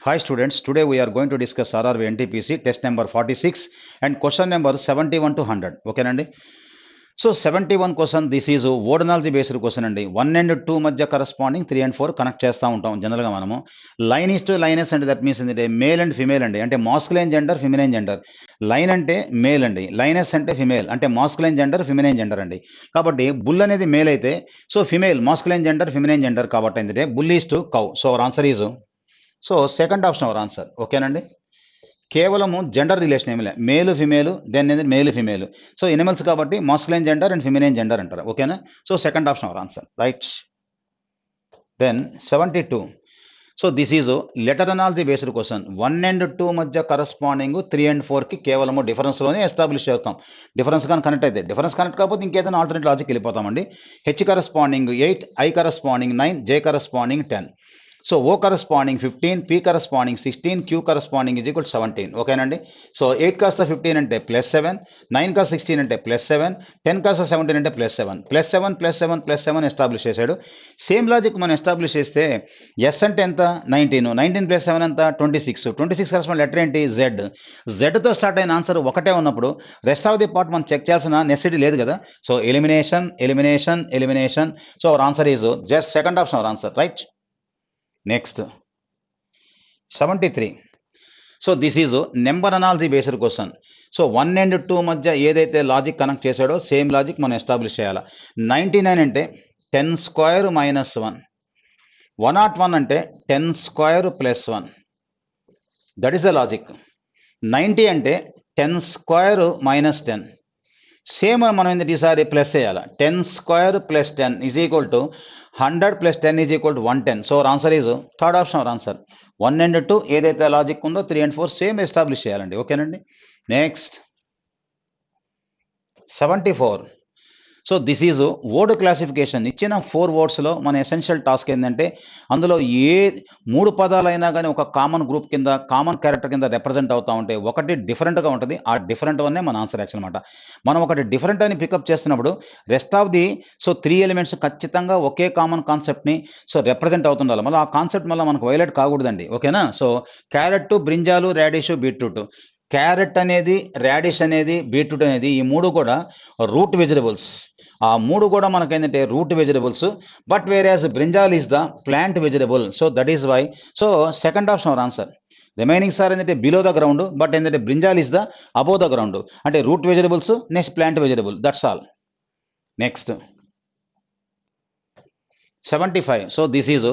Hi students, today we are going to discuss RRB NTPC test number 46 and question number 71 to 100. Okay nandi. So 71 question, this is word analogy based question అండి. 1 and 2 మధ్య corresponding 3 and 4 connect చేస్తూ ఉంటాం జనరల్గా మనము. Line is to lioness అంటే that means ఏంటంటే male and female అండి, అంటే masculine gender feminine gender. Line అంటే మేల్ అండి, లైనెస్ అంటే ఫిమేల్, అంటే మాస్కులైన్ జెండర్ ఫిమినైన్ జెండర్ అండి. కాబట్టి బుల్ అనేది మేల్ అయితే so female masculine gender feminine gender కాబట్టి ఏంటంటే bull is to cow. So our answer is so second option our answer. ఓకేనండి. కేవలము జెండర్ రిలేషన్ ఏమి లేదు, మేలు ఫిమేలు దెన్ మేలు ఫిమేలు. సో ఎనిమల్స్ కాబట్టి masculine gender and feminine gender అంటారు. ఓకేనా. So second option our answer right. Then 72. So this is letter analogy based question. 1 and 2 మధ్య కరస్పాండింగ్ 3 and 4కి కేవలము డిఫరెన్స్లోనే ఎస్టాబ్లిష్ చేస్తాం. డిఫరెన్స్ కానీ కనెక్ట్ అయితే డిఫరెన్స్ కనెక్ట్ కాకపోతే ఇంకేదైనా ఆల్టర్నేట్ లాజిక్ వెళ్ళిపోతామండి. H corresponding 8, I corresponding 9, J corresponding 10. So O corresponding 15, P corresponding 16, Q corresponding is equal 17. ఓకేనండి. సో 8 కాస్త 15 అంటే +7, 9 కాస్త 16 అంటే +7, 10 కాస్త 17 అంటే +7, +7 ఎస్టాబ్లిష్ చేశాడు. సేమ్ లాజిక్ మనం ఎస్టాబ్లిష్ చేస్తే ఎస్ అంటే ఎంత 19, 19 + 7 ఎంత 26, 26 కరస్పాండింగ్ లెటర్ ఏంటి జెడ్. జెడ్తో స్టార్ట్ అయిన ఆన్సర్ ఒకటే ఉన్నప్పుడు రెస్ట్ ఆఫ్ ది పార్ట్ మనం చెక్ చేయాల్సిన నెసెసిటీ లేదు కదా. So elimination. So our answer is just second option our answer right. Next 73. So this is number analogy based question. So 1 and 2 మధ్య ఏదైతే logic connect చేశాడో same logic మనం establish చేయాలి. 99 అంటే 10² - 1, 101 అంటే 10² + 1, దట్ ఈస్ ద లాజిక్. 90 అంటే 10² - 10. Same మనం ఏంటంటే ఈసారి ప్లస్ చేయాలి. 10² + 10 is equal to 100 + 10 is equal to 110. So our answer is third option our answer. 1 and 2 ఏదైతే లాజిక్ ఉందో 3 and 4 సేమ్ ఎస్టాబ్లిష్ చేయాలండి. ఓకేనండి. Next 74. So this is word classification. ఇచ్చిన 4 వర్డ్స్లో మన ఎసెన్షియల్ టాస్క్ ఏంటంటే అందులో ఏ 3 పదాలైనా కానీ ఒక కామన్ గ్రూప్ కింద కామన్ క్యారెక్టర్ కింద రిప్రజెంట్ అవుతూ ఉంటే ఒకటి డిఫరెంట్గా ఉంటుంది. ఆ డిఫరెంట్ వన్నే మన ఆన్సర్ యాక్షన్ అనమాట. మనం ఒకటి డిఫరెంట్ అని పికప్ చేస్తున్నప్పుడు రెస్ట్ ఆఫ్ ది 3 ఎలిమెంట్స్ ఖచ్చితంగా ఒకే కామన్ కాన్సెప్ట్ని సో రిప్రజెంట్ అవుతుండాలి. మళ్ళీ ఆ కాన్సెప్ట్ మళ్ళీ మనకు వైలేట్ కాకూడదండి. ఓకేనా. So carrot, brinjal, radish, beetroot. Carrot అనేది, రాడిష్ అనేది, బీట్రూట్ అనేది ఈ 3 కూడా రూట్ వెజిటబుల్స్. ఆ 3 కూడా మనకేంటంటే root vegetables. But where as brinjal is the plant vegetable. So that is why so second option our answer. Remaining sir ఏంటంటే below the ground, but ఏంటంటే brinjal is the above the ground, అంటే root vegetables next plant vegetable, that's all. Next 75. So this is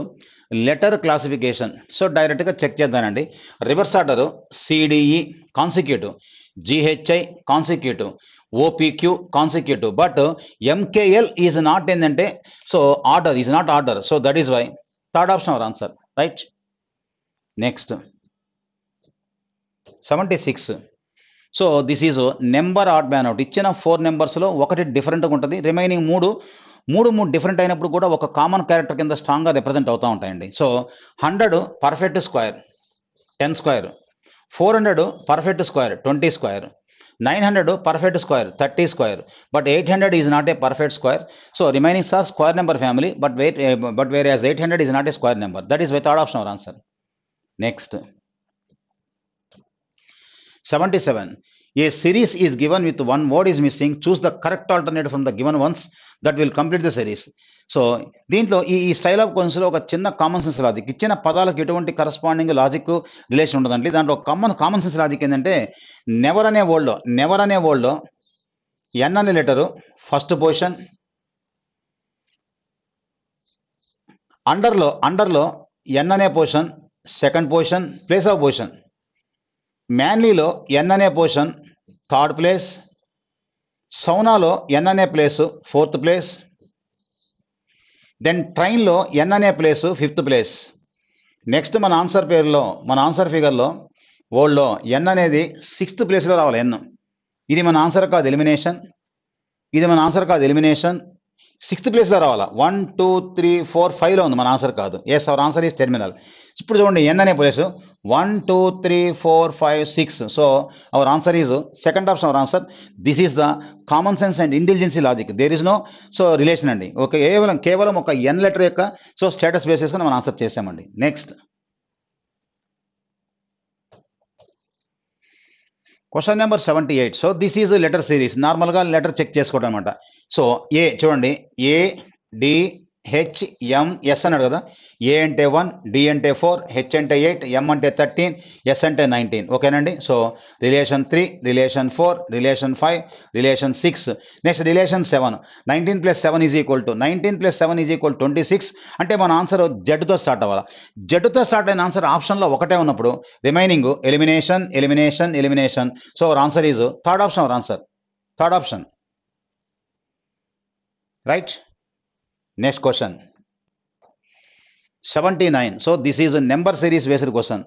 letter classification. So డైరెక్ట్గా check చేద్దానండి. Reverse order C D E consecutive, G H I consecutive, O P Q consecutive, but M K L is not ఏంటంటే so order is not order. So that is why third option our answer right. Next 76. So this is number odd man out. ఇచ్చిన 4 నెంబర్స్లో ఒకటి డిఫరెంట్గా ఉంటుంది, remaining మూడు different అయినప్పుడు కూడా ఒక common character కింద స్ట్రాంగ్గా రిప్రజెంట్ అవుతూ ఉంటాయండి. So 100 perfect square 10², 400 perfect square 20², 900 perfect square 30², but 800 is not a perfect square. So remaining are square number family, but wear as 800 is not a square number. That is why third option our answer. Next 77. A series is given with one word is missing. Choose the correct alternative from the given ones that will complete the series. So దీంట్లో ఈ style of క్వశ్చన్స్లో ఒక చిన్న common sense logic. ఇచ్చిన పదాలకు ఎటువంటి corresponding logic relation ఉండదండి. దాంట్లో common sense logic ఏంటంటే నెవర్ అనే వర్డ్లో ఎన్ అనే లెటరు ఫస్ట్ పొజిషన్, అండర్లో ఎన్ అనే position second position, place of position. మ్యాన్లీలో ఎన్ అనే పొజిషన్ థర్డ్ ప్లేస్, సౌనాలో ఎన్ అనే ప్లేస్ ఫోర్త్ ప్లేస్, దెన్ ట్రైన్లో ఎన్ అనే ప్లేస్ ఫిఫ్త్ ప్లేస్. నెక్స్ట్ మన ఆన్సర్ ఫిగర్లో వర్డ్లో ఎన్ అనేది 6th ప్లేస్లో రావాలి. ఎన్ ఇది మన ఆన్సర్ కాదు ఎలిమినేషన్, 6th ప్లేస్లో రావాలా. 1 2 3 4 5లో ఉంది, మన ఆన్సర్ కాదు. Yes our answer is terminal. ఇప్పుడు చూడండి ఎన్ అనే place 1 2 3 4 5 6. So our answer is second option our answer. This is the common sense and intelligency logic. There is no so relation అండి. Okay, కేవలం ఒక ఎన్ లెటర్ యొక్క so status base చేసుకుని మనం answer చేసామండి. Next question number 78. So this is letter series. నార్మల్గా letter check చేసుకోవడం అనమాట. సో ఏ చూడండి, A D H M S అన్నాడు కదా. ఏ అంటే 1, డి అంటే 4, హెచ్ అంటే 8, ఎం అంటే 13, ఎస్ అంటే 19. ఓకేనండి. So relation 3, relation 4, relation 5, relation 6, next relation 7. 19 + 7 is equal to 19 + 7 is equal 26. అంటే మన ఆన్సర్ జెడ్తో స్టార్ట్ అవ్వాలి. జెడ్తో స్టార్ట్ అయిన ఆన్సర్ ఆప్షన్లో ఒకటే ఉన్నప్పుడు remaining elimination elimination elimination. So our answer is third option. Our answer third option, right. Next question 79. So this is number series based question.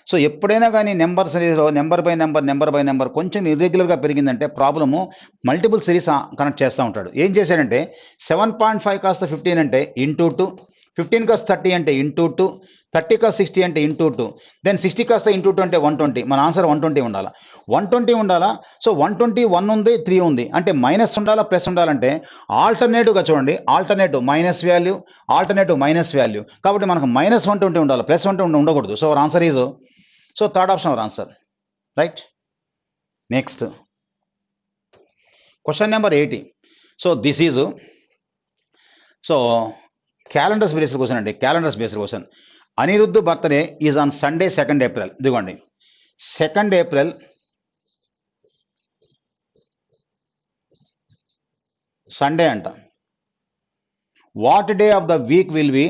So ఎప్పుడైనా కానీ number సిరీస్లో నెంబర్ బై నెంబర్ కొంచెం ఇర్రెగ్యులర్గా పెరిగిందంటే problem multiple series connect చేస్తూ ఉంటాడు. ఏం చేశాడంటే 7.5 కాస్త 15 అంటే ఇంటూ 2, 15 కాస్త 30 అంటే ఇంటూ 2, 30 కాస్త 60 అంటే ఇంటూ 2, దెన్ 60 కాస్త ఇంటూ 2 అంటే 120. మన ఆన్సర్ 120 ఉండాలా, 120 ఉండాలా. సో 120, 1 ఉంది, 3 ఉంది, అంటే మైనస్ ఉండాలా ప్లస్ ఉండాలంటే ఆల్టర్నేటివ్గా చూడండి, alternative minus value, alternative minus value. కాబట్టి మనకు -120 ఉండాలి, +120 ఉండకూడదు. So our answer is, so third option our answer, right. Next question number 80. So this is, so calendars based question అండి. Calendars based question. Aniruddh birthday is on Sunday 2 April. ఇదిగోండి 2 April Sunday అంట. What day of the week will be?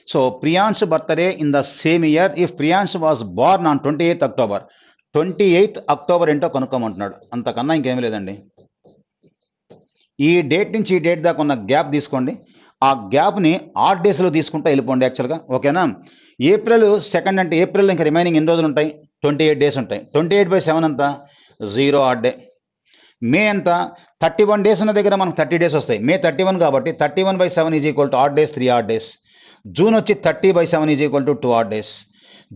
So Priyansh birthday in the same year if Priyansh was born on 28th October. 28th October ఏంటో కనుక్కోమంటున్నాడు. అంతకన్నా ఇంకేం లేదండి. ఈ date నుంచి ఈ date దాకా ఉన్న గ్యాప్ తీసుకోండి. ఆ గ్యాప్ని 8 డేస్లో తీసుకుంటూ వెళ్ళిపోండి యాక్చువల్గా. ఓకేనా. ఏప్రిల్ 2 అంటే ఏప్రిల్ ఇంకా రిమైనింగ్ ఎన్ని రోజులు ఉంటాయి? 28 డేస్ ఉంటాయి. 28/7 ఎంత? 0 ఆడ్ డే. మే ఎంత? 31 డేస్ ఉన్న దగ్గర మనకు 30 డేస్ వస్తాయి. మే 31 కాబట్టి 31/7 is equal to odd days, 3 odd days. June వచ్చి 30/7 is equal to 2 odd days.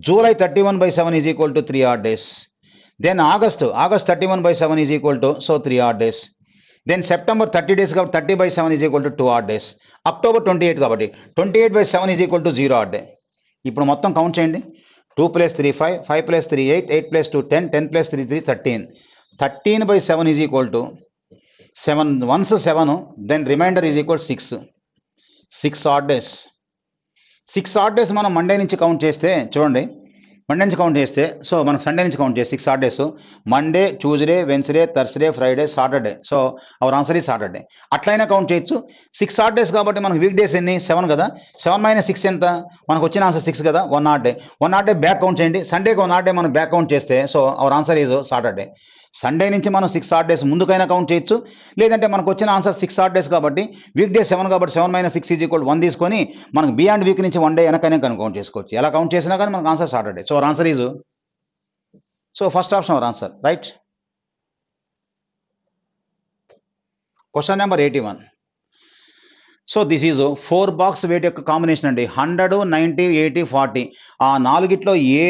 July 31/7 is equal to 3 odd days. Then August 31/7 is equal to, so 3 odd days. Then September 30 days కాబట్టి 30/7 is equal to 2 odd days. October 28 కాబట్టి 28/7 is equal to 0 odd day. ఇప్పుడు మొత్తం count చేయండి. 2 + 3 5, 5 + 3 8, 8 + 2 10, 10 + 3 3 13. 13/7 is equal to 7 1s 7, then remainder is equal 6. 6 odd days. 6 odd days మనం Monday నుంచి count చేస్తే చూడండి, Monday నుంచి కౌంట్ చేస్తే, సో మనకు సండే నుంచి కౌంట్ చేస్తే 6 odd days. Monday, Tuesday, Wednesday, Thursday, Friday, Saturday. So our answer ఈ సాటర్డే. అట్లయినా కౌంట్ చేయొచ్చు. 6 ఆడ్ డేస్ కాబట్టి మనకు వీక్ డేస్ ఎన్ని? 7 కదా. 7 - 6 ఎంత? మనకు వచ్చిన ఆన్సర్ 6 కదా. 1 add day. 1 add day back count చేయండి. సండేకి 1 ఆడ్ డే మనం బ్యాక్ కౌంట్ చేస్తే, so our answer is Saturday. Sunday నుంచి మనం 6 ఆడ్ డేస్ ముందుకైనా కౌంట్ చేయొచ్చు. లేదంటే మనకు వచ్చిన ఆన్సర్ 6 ఆడ్ డేస్ కాబట్టి వీక్ డే 7 కాబట్టి 7 - 6 ఈజ్ ఈక్వల్ 1 తీసుకొని మనకు బియాండ్ వీక్ నుంచి 1 డే వెనకైనా కౌంట్ చేసుకోవచ్చు. ఎలా కౌంట్ చేసినా కానీ మనకు answer Saturday. So our answer is, so first option our answer, right. Question number 81. So this is 4 box weight యొక్క కాంబినేషన్ అండి. 100, 90, 80, 40. ఆ నాలుగిట్లో ఏ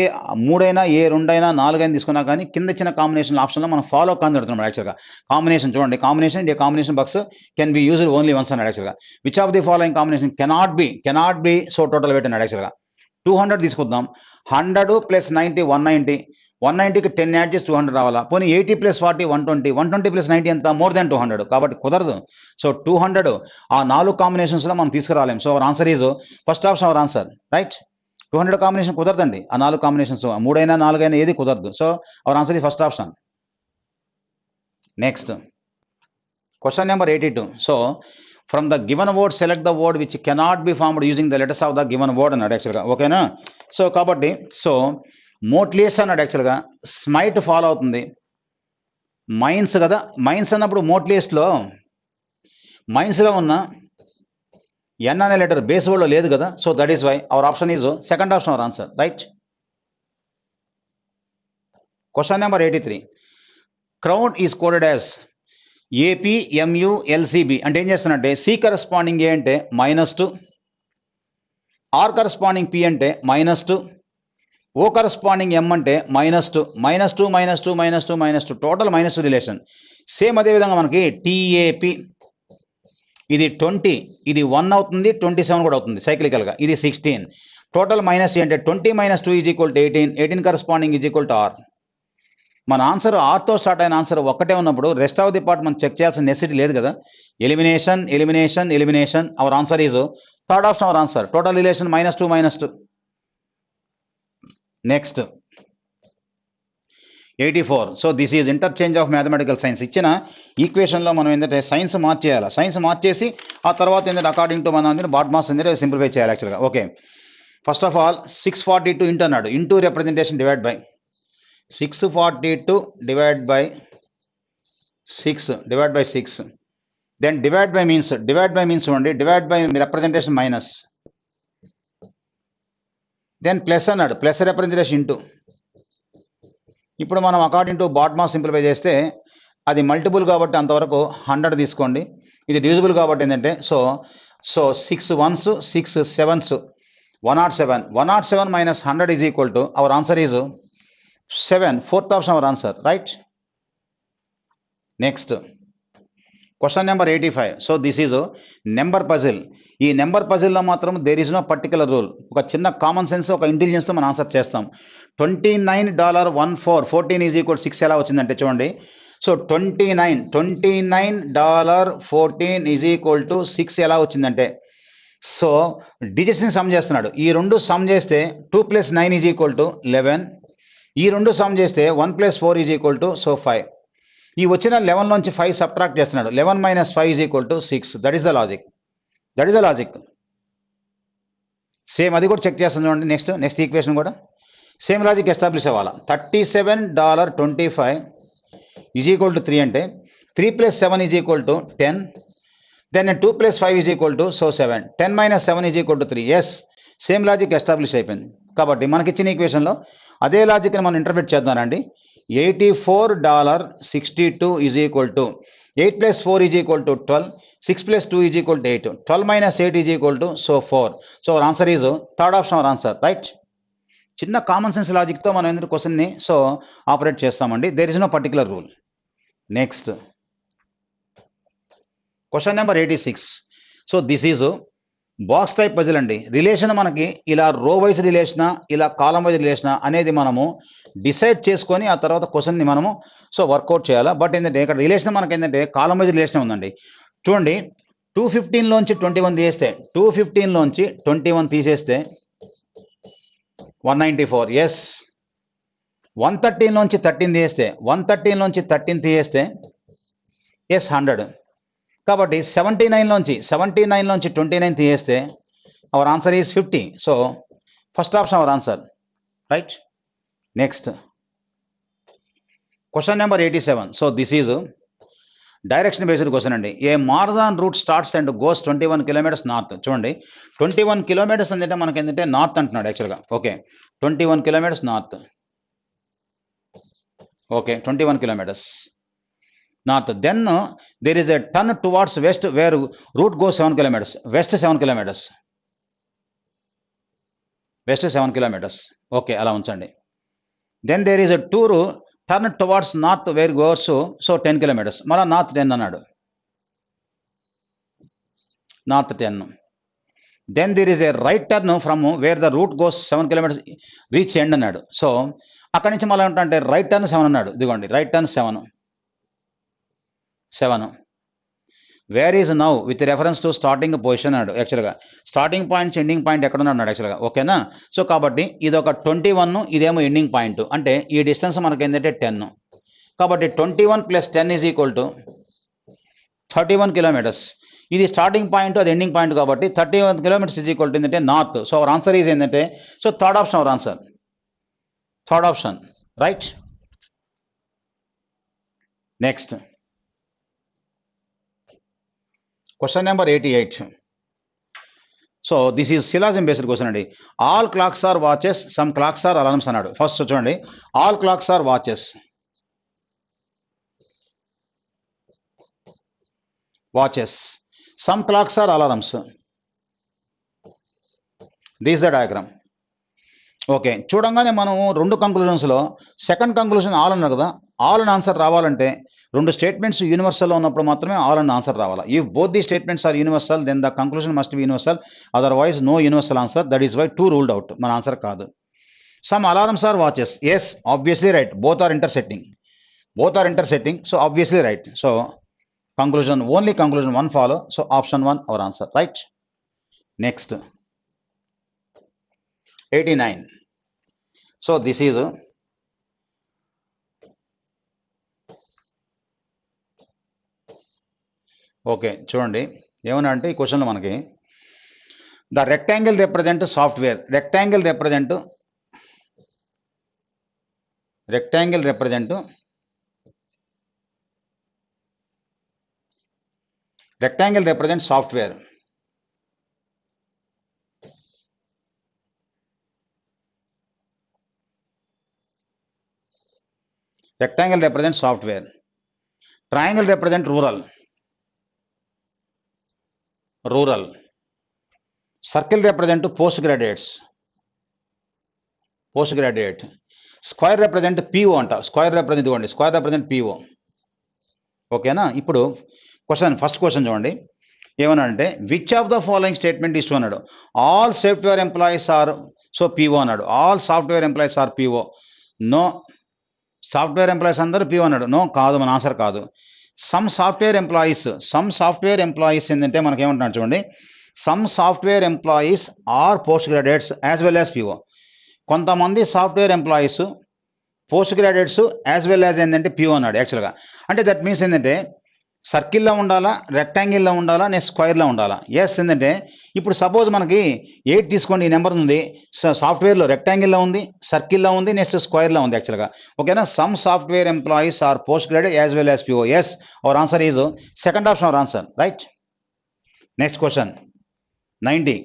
3 అయినా, ఏ 2 అయినా, 4 అయినా తీసుకున్నా కానీ కింద ఇచ్చిన కాంబినేషన్ ఆప్షన్లో మనం ఫాలో కాని పెడుతున్నాం యాక్చువల్గా. కాంబినేషన్ చూడండి, combination A combination box can be used only once అన్నాడు యాక్చువల్గా. Which of the following combination cannot be so total weight అన్నాడు యాక్చువల్గా. 200 తీసుకుందాం. 100 + 90 190. 190కి 10 యాడ్ చేసి 200 రావాలా. పోనీ 80 + 40 120. 120 + 90 ఎంత? More than 200. కాబట్టి కుదరదు. సో 200 ఆ 4 కాంబినేషన్స్లో మనం తీసుకురాలేం. So our answer is first option our answer, right. 200 combination కుదరదండి. ఆ 4 కాంబినేషన్స్ 3 అయినా 4 అయినా ఏది కుదరదు. So our answer is first option. Next question number 82. So from the given word select the word which cannot be formed using the letters of the given word అన్నాడు యాక్చువల్గా. ఓకేనా. So కాబట్టి సో మోట్లియస్ అన్నాడు యాక్చువల్గా. స్మైట్ ఫాలో అవుతుంది. Mines కదా. Mines అన్నప్పుడు మోట్లియస్లో మైన్స్లో ఉన్న ఎన్ అనే లెటర్ బేస్ వర్డ్లో లేదు కదా. So that is why our option is second option our answer, right. Question number 83. Crowd is coded as APMULCB. అంటే ఏం చేస్తున్నట్టే సి కరస్పాండింగ్ ఏ అంటే -2, ఆర్ కరస్పాండింగ్ పి అంటే -2, ఓ కరస్పాండింగ్ ఎం అంటే -2, -2, -2, -2, -2, టోటల్ -2 రిలేషన్. సేమ్ అదేవిధంగా మనకి TAP ఇది 20, ఇది 1 అవుతుంది, 27 కూడా అవుతుంది సైక్లికల్గా. ఇది 16. టోటల్ -c అంటే 20 - 2 is equal to 18. 18 corresponding is equal to R. మన ఆన్సర్ ఆర్తో స్టార్ట్ అయిన ఆన్సర్ ఒక్కటే ఉన్నప్పుడు రెస్ట్ ఆఫ్ ది పార్ట్ మనం చెక్ చేయాల్సిన నెసిటీ లేదు కదా. Elimination elimination elimination. Our answer is third option our answer. Total relation -2 -2. Next 84. So this is interchange of mathematical science. ఇచ్చిన ఈక్వేషన్లో మనం ఏంటంటే సైన్స్ మార్చేయాలి. సైన్స్ మార్చేసి ఆ తర్వాత ఏంటంటే అకార్డింగ్ టు మనం బాట్ మాస్ ఏంటంటే సింప్లిఫై చేయాలి యాక్చువల్గా. Okay, first of all 642 into అన్నాడు. Into representation divide by 642 divide by 6 then divide by means చూడండి, divide by representation minus, then plus అన్నాడు, ప్లస్ రిప్రజెంటేషన్ ఇంటూ. ఇప్పుడు మనం according to BODMAS simplify చేస్తే అది మల్టిపుల్ కాబట్టి అంతవరకు 100 తీసుకోండి. ఇది డివిజిబుల్ కాబట్టి ఏంటంటే so 6 1s 6 7s 107. 107 minus 100 is equal to, our answer is 7. Fourth option our answer, right? Next, question number 85. So this is a number puzzle. ఈ number పజిల్లో మాత్రం there is no particular rule. ఒక చిన్న common sense, ఒక ఇంటెలిజెన్స్తో మనం answer చేస్తాం. $29.14 is equal 6 ఎలా వచ్చిందంటే చూడండి. సో $29.14 ఈజ్ ఈక్వల్ టు 6 ఎలా వచ్చిందంటే, సో డిజిట్స్ని సమ్ చేస్తున్నాడు. ఈ రెండు సమ్ చేస్తే 2 + 9 ఈజ్ ఈక్వల్ టు 11. ఈ రెండు సమ్ చేస్తే 1 + 4 ఈజ్ ఈక్వల్ టు 5. ఈ వచ్చిన 11 నుంచి 5 సబ్ట్రాక్ట్ చేస్తున్నాడు. 11 - 5 is equal to 6. That is the logic. Same అది కూడా చెక్ చేస్తాను చూడండి. నెక్స్ట్ ఈక్వేషన్ కూడా సేమ్ లాజిక్ ఎస్టాబ్లిష్ అవ్వాలి. $37.25 ఈజ్ ఈక్వల్ టు 3 అంటే 3 + 7 is equal to 10. Then 2 + 5 is equal to 7. 10 - 7 is equal to 3. Yes, same logic establish అయిపోయింది. కాబట్టి మనకి ఇచ్చిన ఈక్వేషన్లో అదే లాజిక్ని మనం ఇంటర్ప్రిట్ చేద్దామండి. $84.62 is equal to 8 + 4 is equal to 12. 6 + 2 is equal to 8. 12 - 8 is equal to 4. So our answer is third option our answer, right? చిన్న common sense లాజిక్తో మనం ఎందుకు క్వశ్చన్ని ఆపరేట్ చేస్తామండి. There is no particular rule. Next question number 86. So this is box type puzzle అండి. Relation మనకి ఇలా రో వైజ్ రిలేషనా, ఇలా కాలం వైజ్ రిలేషనా అనేది మనము డిసైడ్ చేసుకొని ఆ తర్వాత క్వశ్చన్ని మనము వర్కౌట్ చేయాలా. బట్ ఏంటంటే ఇక్కడ రిలేషన్ మనకి ఏంటంటే కాలం వైజ్ రిలేషన్ ఉందండి. చూడండి, 215లోంచి 21 తీసేస్తే, 215లోంచి 21 తీసేస్తే 194. ఎస్. 113లోంచి 13 తీసేస్తే, 113లోంచి 13 తీసేస్తే ఎస్ 100. కాబట్టి 79లోంచి 29 తీసేస్తే our answer is 50. So first option our answer, right? Next question number 87. So this is direction based question అండి. A marathon route starts and goes 21 kilometers north. చూడండి, 21 kilometers అంటే మనకి ఏంటంటే నార్త్ అంటున్నాడు యాక్చువల్గా. ఓకే, 21 kilometers నార్త్. ఓకే, 21 kilometers north. Then there is a turn towards west where route goes 7 kilometers. West 7 kilometers. Okay, అలా ఉంచండి. Then there is a turn towards north where goes 10 kilometers. మళ్ళీ north 10 అన్నాడు. north 10. Then there is a right turn from where the route goes 7 kilometers reach end అన్నాడు. So అక్కడి నుంచి మళ్ళీ ఏంటంటే right turn 7 అన్నాడు. ఇదిగోండి, right turn 7. Where is now with reference to starting position అన్నాడు. యాక్చువల్గా స్టార్టింగ్ పాయింట్ ఎండింగ్ పాయింట్ ఎక్కడ ఉన్నాడు యాక్చువల్గా. ఓకేనా? సో కాబట్టి ఇది ఒక 21, ఇదేమో ఎండింగ్ పాయింట్. అంటే ఈ డిస్టెన్స్ మనకి ఏంటంటే 10. కాబట్టి 21 + 10 ఈజ్ ఈక్వల్ టు 31 kilometers. ఇది స్టార్టింగ్ పాయింట్, అది ఎండింగ్ పాయింట్ కాబట్టి 31 kilometers ఈజ్ ఈక్వల్ టు ఏంటంటే north. So our answer is ఏంటంటే third option our answer. Third option, right? Next question number 88. So this is syllogism based question అండి. All clocks are watches, some clocks are alarms అన్నాడు. First చూడండి, all clocks are watches. Some clocks are alarms. This the diagram. Okay, చూడంగానే మనం రెండు కంక్లూజన్స్లో second conclusion all అన్నారు కదా. All అని answer రావాలంటే రెండు స్టేట్మెంట్స్ యూనివర్సల్లో ఉన్నప్పుడు మాత్రమే ఆల్ అని ఆన్సర్ రావాలి. If both the statements are universal then the conclusion must be universal, otherwise no universal answer. That is why 2 ruled out. మన ఆన్సర్ కాదు. Some alarms are watches. Yes, obviously right. Both are intersecting. Both are intersecting, so obviously right. So conclusion, only conclusion one follow. So option 1 our answer, right? Next, 89. So this is okay చూడండి ఏమన్నా అంటే ఈ క్వశ్చన్లో మనకి the rectangle represent software rectangle represent software. Rectangle represents software. Triangle represents rural. Circle represents postgraduate. Square represents PO అంట. Square represents PO. ఓకేనా? ఇప్పుడు first question చూడండి ఏమన్నాడంటే which of the following statement is అన్నాడు. All software employees are so PO అన్నాడు. All software employees are PO. No, software employees అందరూ PO అన్నాడు. No, కాదు, మన ఆన్సర్ కాదు. సమ్ సాఫ్ట్వేర్ ఎంప్లాయీస్ ఏంటంటే మనకి ఏమంటున్నాడు చూడండి, some software employees are post graduates as well as PO. కొంతమంది software employees post graduates as well as ఏంటంటే పిఓ అన్నాడు యాక్చువల్గా. అంటే దట్ మీన్స్ ఏంటంటే సర్కిల్లో ఉండాలా, రెక్టాంగిల్లో ఉండాలా, నెక్స్ట్ స్క్వేర్లో ఉండాలా. ఎస్, ఏంటంటే ఇప్పుడు సపోజ్ మనకి 8 తీసుకోండి, ఈ నెంబర్ ఉంది, సాఫ్ట్వేర్లో రెక్టాంగిల్లో ఉంది, సర్కిల్లో ఉంది, నెక్స్ట్ స్క్వేర్లో ఉంది యాక్చువల్గా. ఓకేనా? Some software employees are post graduate as well as PO. Yes, our answer is second option our answer, right? Next question 90.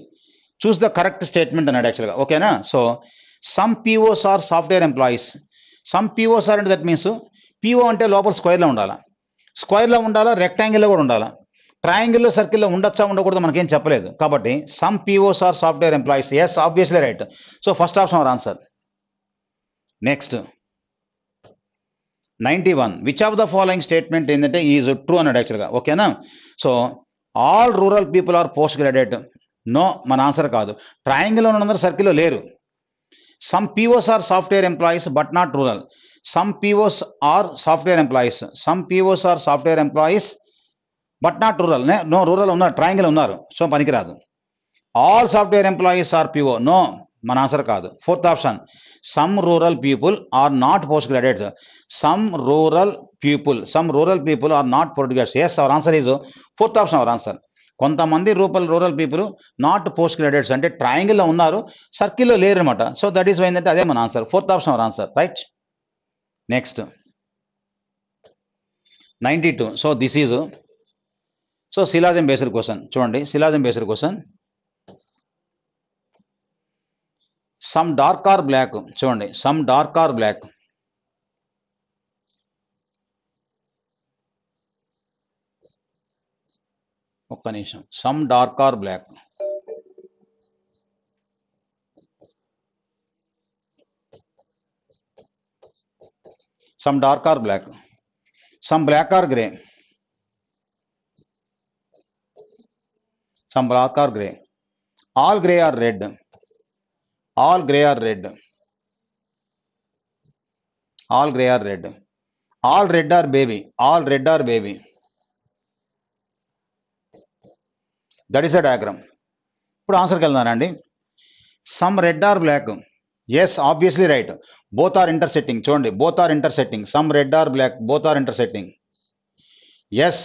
Choose the correct statement అన్నాడు యాక్చువల్గా. ఓకేనా? So some POs are software employees. Some POs are అంటే that means PO అంటే లోపల స్క్వేర్లో ఉండాలా, స్క్వేర్లో ఉండాలా, రెక్టాంగిల్లో కూడా ఉండాలా. ట్రయాంగిల్లో సర్కిల్లో ఉండొచ్చా ఉండకూడదు మనకేం చెప్పలేదు. కాబట్టి some POs are software employees. Yes, obviously right. So first option our answer. Next 91. Which of the following statement ఏంటంటే ఈజ్ ట్రూ అన్నాడు యాక్చువల్గా. ఓకేనా? So all rural people are post graduate. No, మన ఆన్సర్ కాదు. ట్రయాంగిల్లో ఉన్నందరూ సర్కిల్లో లేరు. Some POs are software employees but not rural. Some POs are software employees but not rural. No, rural ఉన్నారు, ట్రయాంగిల్ ఉన్నారు, సో పనికిరాదు. All software employees are PO. No, మన ఆన్సర్ కాదు. Fourth option, some rural people are not post graduates. Some rural people are not post graduates. Yes, our answer is fourth option our answer. కొంతమంది rural people not post graduates అంటే ట్రయాంగిల్లో ఉన్నారు, సర్కిల్లో లేరు అనమాట. So that is why ఏంటంటే అదే మన answer. Fourth option our answer, right? Next 92. So this is syllogism based question. చూడండి syllogism based question. Some dark are black. చూడండి సమ్ డార్క్ ఆర్ బ్లాక్. ఒక్క నిమిషం. Some dark are black. Some dark are black. Some black are grey. Some black are grey. All grey are red. All grey are red. All grey are red. All red are baby. All red are baby. That is the diagram. ఇప్పుడు ఆన్సర్కి వెళ్తున్నానండి. Some red are black. Yes, obviously right. Both are intersecting. చూడండి both are intersecting. Some red are black, both are intersecting. Yes,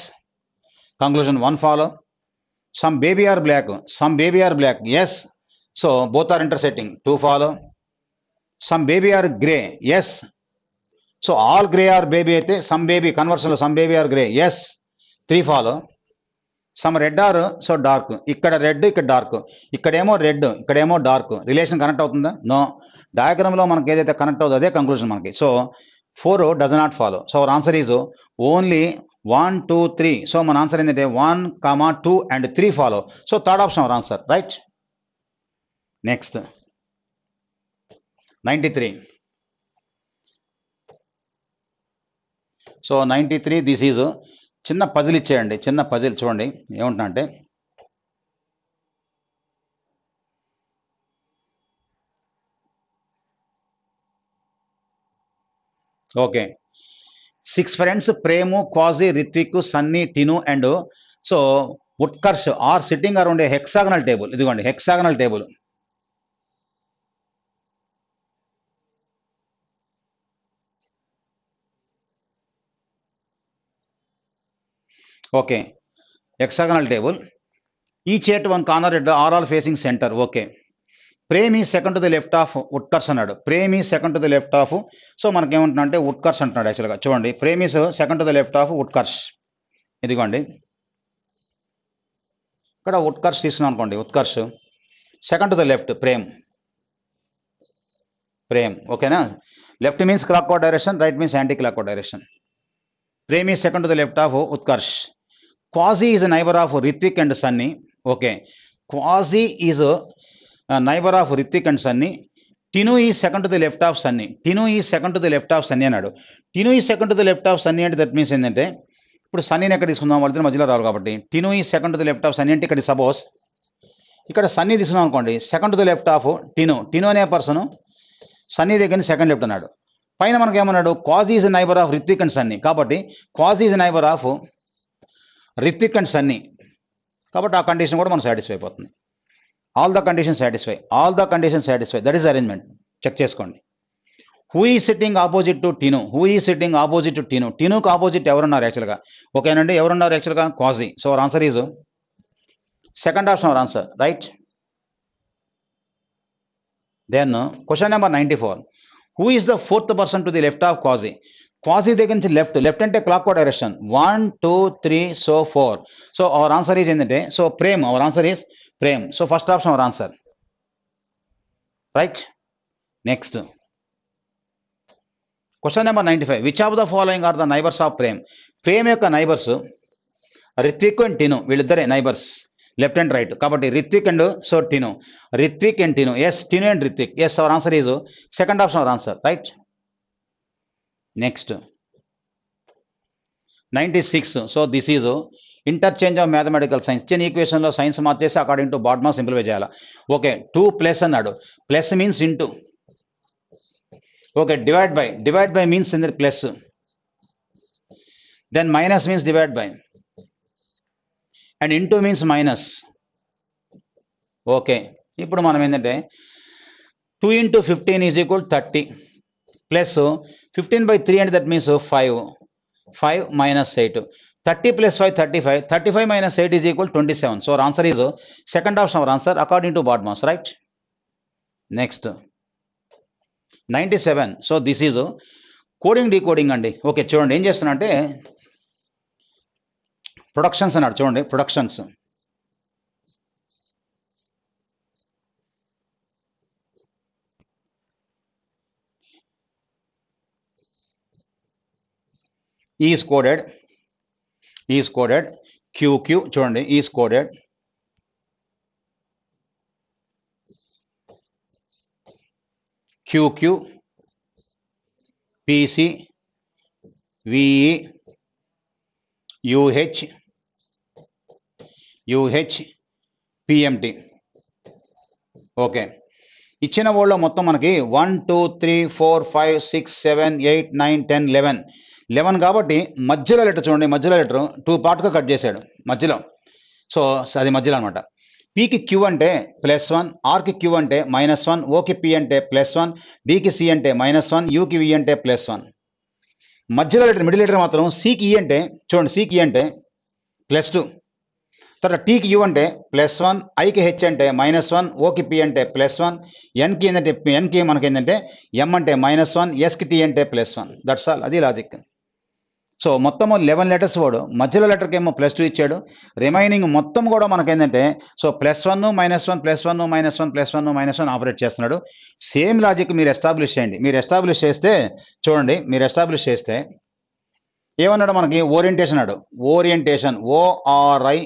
conclusion 1 follow. Some baby are black. Yes, so both are intersecting. 2 follow. Some baby are gray. Yes, so all gray are baby అయితే some baby conversion లో some baby are gray. Yes, 3 follow. Some red are so dark. ఇక్కడ red, ఇక్కడ dark. ఇక్కడేమో red, ఇక్కడేమో dark. Relation connect అవుతుందా? No. డయాగ్రామ్లో మనకి ఏదైతే connect అవుతుందో అదే కంక్లూజన్ మనకి. So 4 does not follow. So our answer is only 1, 2, 3. So మన ఆన్సర్ ఏంటంటే 1, 2 and 3 follow. So third option our answer, right? Next 93. So 93 this is చిన్న పజిల్ ఇచ్చేయండి. చిన్న పజిల్ చూడండి ఏమంటున్నా అంటే okay, 6 friends ప్రేము, quasi, Ritwik, Sunny, Tinu and so Utkarsh are sitting around a hexagonal table. ఇదిగోండి hexagonal table. Okay, hexagonal table. Each at one corner at the are all facing center. Okay. Prem is second to the left of Utkarsh అన్నాడు. Prem is second to the left of, so మనకి ఏమంటున్నా అంటే ఉత్కర్ష్ అంటున్నాడు యాక్చువల్గా. చూడండి, Prem is second to the left of Utkarsh. ఇదిగోండి ఇక్కడ ఉత్కర్ష్ తీసుకున్నాం అనుకోండి, Utkarsh second to the left Prem. ఓకేనా? Left means clockwise direction, right means anti clockwise direction. Prem is second to the left of Utkarsh. Quasi is a neighbor of Hrithik and Sunny. Okay. Quasi is a neighbor of Hrithik and Sunny. Tinu is second to the left of Sunny. Tinu is second to the left of Sunny అన్నాడు. Tinu is second to the left of Sunny అంటే that means ఏంటంటే ఇప్పుడు సన్నీని ఎక్కడ తీసుకుందాం, వాళ్ళిద్దరు మధ్యలో రావాలి కాబట్టి Tinu is second to the left of Sunny అంటే ఇక్కడ సపోజ్ ఇక్కడ సన్నీ తీసుకున్నాం అనుకోండి, second to the left of Tinu. Tinu అనే పర్సన్ సన్నీ దగ్గర సెకండ్ లెఫ్ట్ అన్నాడు. పైన మనకి ఏమన్నాడు, Qazi is neighbour of Ritvik and Sunny. కాబట్టి Qazi is neighbour of Ritvik and Sunny. కాబట్టి ఆ కండిషన్ కూడా మనం సాటిస్ఫై అయిపోతుంది. All the condition satisfy, that is arrangement. Check చేసుకోండి. Who is sitting opposite to Tinu. టినుకు ఆపోజిట్ ఎవరున్నారు యాక్చువల్గా? ఓకేనండి, ఎవరున్నారు యాక్చువల్గా? Qazi. So our answer is second option our answer, right. Then question number 94. Who is the fourth person to the left of Qazi? Qazi దగ్గర నుంచి left అంటే clockwise direction 1 2 3 so 4. So our answer is ఏంటంటే so Prem. Our answer is Prem. So first option our answer, right. Next question number 95. Which of the following are the neighbours of Prem? Prem యొక్క neighbours Ritwik and టిను, వీళ్ళిద్దరే neighbours, left and right. కాబట్టి Ritvik and so Tinu, Ritvik and Tinu. Yes, Tinu and Ritvik. Yes, our answer is second option our answer, right. Next 96. So this is interchange of mathematical science. ఇచ్చిన ఈక్వేషన్లో signs మార్చేసి according to BODMAS simplify చేయాలి. Okay, 2 plus అన్నాడు. Plus means into. Okay, divide by means in plus. Then minus means divide by and into means minus. Okay, ఇప్పుడు మనం ఏంటంటే 2 into 15 is equal 30 plus 15 by 3 అంటే that means 5 minus 8. 30 plus 5 35. 35 minus 8 is equal 27. So our answer is second option our answer according to Bodmas, right? Next 97. So this is coding decoding అండి. Okay, చూడండి ఏం చేస్తున్నా అంటే productions అన్నాడు. చూడండి productions. Is coded QQ. చూడండి is coded QQ PC VE UH PMT. Okay, ఇచ్చిన వర్డ్లో మొత్తం మనకి 1 2 3 4 5 6 7 8 9 10 11 కాబట్టి మధ్యలో లెటర్ చూడండి, మధ్యలో లెటర్ 2 పార్ట్గా కట్ చేశాడు మధ్యలో. సో అది మధ్యలో అనమాట. పీకి క్యూ అంటే +1, ఆర్కి క్యూ అంటే -1, ఓకి పి అంటే +1, డికి సి అంటే -1, యూకి వి అంటే +1. మధ్యలో లెటర్ మిడిల్ లెటర్ మాత్రం సికి ఈ అంటే చూడండి, సికి ఈ అంటే +2, తర్వాత టీకి యూ అంటే +1, ఐకి హెచ్ అంటే -1, ఓకి పి అంటే +1, ఎన్కి ఏంటంటే ఎన్కి మనకి ఏంటంటే ఎం అంటే -1, ఎస్కి టీ అంటే +1. దట్స్ ఆల్, అది లాజిక్. సో మొత్తము 11 లెటర్స్ వాడు మధ్యలో లెటర్కి ఏమో +2 ఇచ్చాడు. రిమైనింగ్ మొత్తం కూడా మనకేంటంటే సో +1 -1 +1 -1 +1 -1 ఆపరేట్ చేస్తున్నాడు. సేమ్ లాజిక్ మీరు ఎస్టాబ్లిష్ చేయండి. మీరు ఎస్టాబ్లిష్ చేస్తే చూడండి, మీరు ఎస్టాబ్లిష్ చేస్తే ఏమన్నాడు మనకి? ఓరియంటేషన్ అన్నాడు. Orientation ORIENTATION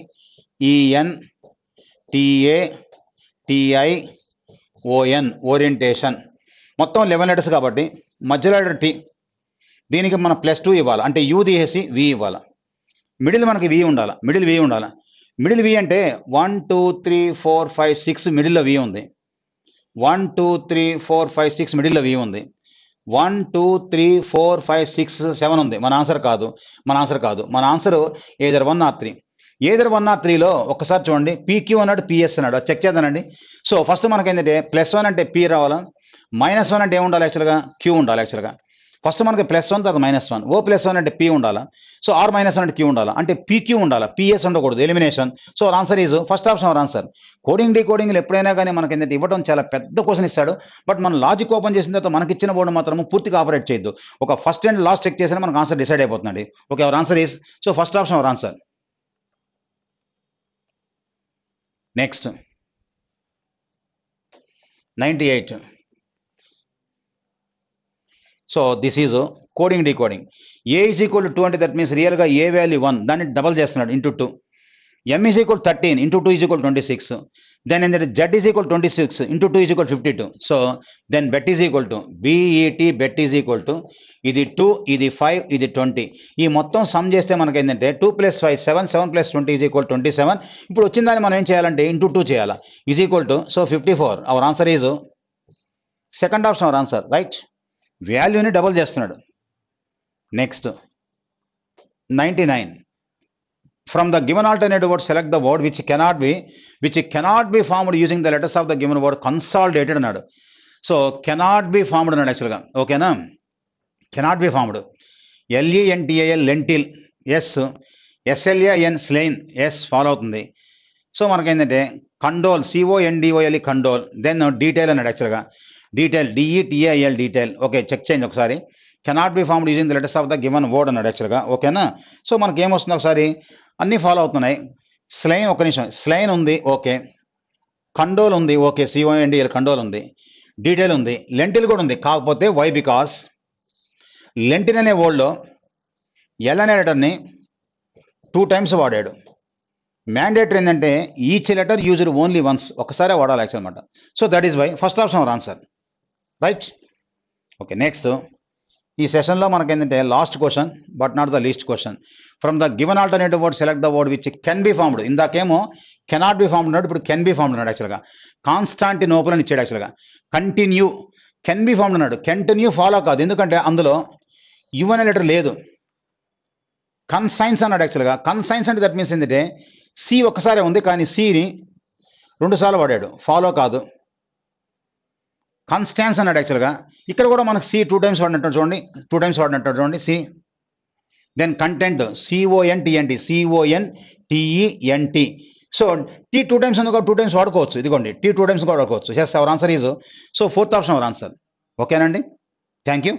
orientation. మొత్తం 11 లెటర్స్ కాబట్టి మధ్యలో లెటర్ టీ, దీనికి మనం +2 ఇవ్వాలి అంటే యూ తీసేసి వి ఇవ్వాలి. మిడిల్ మనకి వి ఉండాలి, మిడిల్ వి అంటే 1 2 3 4 5 6 మిడిల్లో వి ఉంది. 1 2 3 4 5 6 మిడిల్లో వి ఉంది. 1 2 3 4 5 6 7 ఉంది. మన ఆన్సర్ కాదు. మన answer either 1 or 3. Either 1 or 3లో ఒక్కసారి చూడండి. పీక్యూ అన్నాడు, పిఎస్ అన్నాడు. చెక్ చేద్దానండి. సో ఫస్ట్ మనకేంటంటే +1 అంటే పి రావాలా, -1 అంటే ఏముండాలి యాక్చువల్గా, క్యూ ఉండాలి యాక్చువల్గా. ఫస్ట్ మనకి +1 తర్వాత -1, O+1 అంటే పి ఉండాలా, సో R-1 అంటే క్యూ ఉండాలా, అంటే పీక్యూ ఉండాలా, పిఎస్ ఉండకూడదు, elimination. So our answer is first option our answer. Coding డీకోడింగ్లు ఎప్పుడైనా కానీ మనకి ఏంటంటే ఇవ్వడం చాలా పెద్ద క్వశ్చన్ ఇస్తాడు. బట్ మన లాజిక్ ఓపెన్ చేసిన తర్వాత మనకి ఇచ్చిన బోర్డు మాత్రం పూర్తిగా ఆపరేట్ చేయొద్దు. ఒక ఫస్ట్ అండ్ లాస్ట్ చెక్ చేసినా మనకు ఆన్సర్ డిసైడ్ అయిపోతుందండి. Okay, hour answer is so first option our answer. Next 98. So this is coding decoding. A is equal to 2 అంటే దట్ మీన్స్ రియల్గా ఏ వాల్యూ 1, దాన్ని డబల్ చేస్తున్నాడు into 2. M is equal 13 into 2 is equal 26. Then in that Z is equal 26 into 2 is equal 52. So then bet is equal to BET bet is equal to ఇది 2, ఇది 5, ఇది 20. ఈ మొత్తం some చేస్తే మనకి ఏంటంటే 2 + 5 7, 7 + 20 is equal 27. ఇప్పుడు వచ్చిన దాన్ని మనం ఏం చేయాలంటే ఇంటూ 2 చేయాలా, is equal to so 54. Hour answer is second option our answer, right. వాల్యూని డబుల్ చేస్తున్నాడు. Next 99. From the given alternative word, select the word which cannot be formed using the letters of the given word consolidated అన్నాడు. So cannot be formed అన్నాడు యాక్చువల్గా. ఓకేనా, cannot be formed. LENTIL lentil, yes. SLAN slain, S follow అవుతుంది. So మనకేంటంటే condole, CONDOL condole. Then detail అన్నాడు యాక్చువల్గా. Detail, DETAIL detail. Okay, check చేయండి ఒకసారి. Cannot be formed using the letters of the given word అన్నాడు యాక్చువల్గా. ఓకేనా, so మనకి ఏమొస్తుంది ఒకసారి, అన్నీ ఫాలో అవుతున్నాయి. స్లైన్, ఒక నిమిషం, స్లైన్ ఉంది, ఓకే. కండోల్ ఉంది, ఓకే. CONDL కండోల్ ఉంది. డీటెయిల్ ఉంది. లెంటిల్ కూడా ఉంది. కాకపోతే వై, బికాస్ లెంటిల్ అనే వర్డ్లో ఎల్ అనే లెటర్ని 2 టైమ్స్ వాడాడు. మ్యాండేటరీ ఏంటంటే each letter used only once, ఒకసారే వాడాలి యాక్చువల్ అనమాట. So that is why first option our answer, right. Okay, next ఈ సెషన్లో మనకి ఏంటంటే last question but not the least question. From the given alternative word select the word which can be formed. ఇందాకేమో cannot be formed అన్నాడు, ఇప్పుడు can be formed అన్నాడు యాక్చువల్గా. Constantinople అని ఇచ్చాడు యాక్చువల్గా. కంటిన్యూ, కెన్ బి ఫార్మ్డ్ అన్నాడు. కంటిన్యూ ఫాలో కాదు, ఎందుకంటే అందులో యు అనే లెటర్ లేదు. కన్సైన్స్ అన్నాడు యాక్చువల్గా. కన్సైన్స్ అంటే దట్ మీన్స్ ఏంటంటే సి ఒక్కసారే ఉంది, కానీ సిని 2 సార్లు వాడాడు, ఫాలో కాదు. కన్స్టాన్స్ అన్నాడు యాక్చువల్గా. ఇక్కడ కూడా మనకు సి 2 టైమ్స్ వాడినట్టు చూడండి, 2 టైమ్స్ వాడినట్టు చూడండి C. Then content, CONTENT. So T 2 times ఉంది, 2 టైమ్స్ వాడుకోవచ్చు. ఇదిగోండి, టీ 2 టైమ్స్ కూడా వాడుకోవచ్చు. Yes, our answer is so fourth option our answer. ఓకేనండి, థ్యాంక్ యూ.